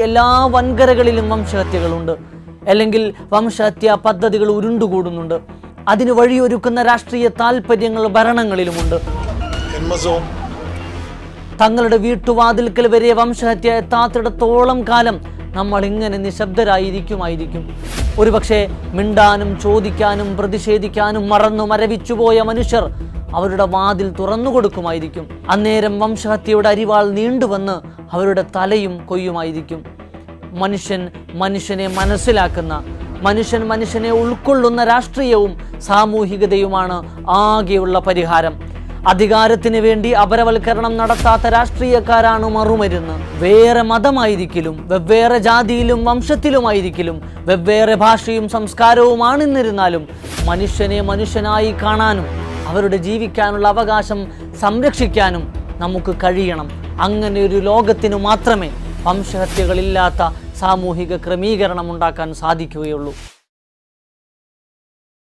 എല്ലാ വൻകരകളിലും വംശഹത്യകളുണ്ട്, അല്ലെങ്കിൽ വംശഹത്യാ പദ്ധതികൾ ഉരുണ്ടുകൂടുന്നുണ്ട്. അതിന് വഴിയൊരുക്കുന്ന രാഷ്ട്രീയ താല്പര്യങ്ങൾ ഭരണങ്ങളിലുമുണ്ട്. തങ്ങളുടെ വീട്ടുവാതിൽക്കൽ വരെ വംശഹത്യ എത്താത്തിടത്തോളം കാലം നമ്മൾ ഇങ്ങനെ നിശബ്ദരായിരിക്കും. ഒരുപക്ഷെ മിണ്ടാനും ചോദിക്കാനും പ്രതിഷേധിക്കാനും മരവിച്ചുപോയ മനുഷ്യർ അവരുടെ വാതിൽ തുറന്നു കൊടുക്കുമായിരിക്കും. അന്നേരം വംശഹത്യയുടെ അരിവാൾ നീണ്ടുവന്ന് അവരുടെ തലയും കൊയ്യുമായിരിക്കും. മനുഷ്യൻ മനുഷ്യനെ മനസ്സിലാക്കുന്ന, മനുഷ്യൻ മനുഷ്യനെ ഉൾക്കൊള്ളുന്ന രാഷ്ട്രീയവും സാമൂഹികതയുമാണ് ആകെയുള്ള പരിഹാരം. അധികാരത്തിന് വേണ്ടി അപരവൽക്കരണം നടത്താത്ത രാഷ്ട്രീയക്കാരാണ് മറുമരുന്ന്. വേറെ മതമായിരിക്കലും, വെവ്വേറെ ജാതിയിലും വംശത്തിലുമായിരിക്കലും, വെവ്വേറെ ഭാഷയും സംസ്കാരവുമാണെന്നിരുന്നാലും മനുഷ്യനെ മനുഷ്യനായി കാണാനും അവരുടെ ജീവിക്കാനുള്ള അവകാശം സംരക്ഷിക്കാനും നമുക്ക് കഴിയണം. അങ്ങനെ ഒരു ലോകത്തിനു മാത്രമേ വംശഹത്യകളില്ലാത്ത സാമൂഹിക ക്രമീകരണം ഉണ്ടാക്കാൻ സാധിക്കുകയുള്ളൂ.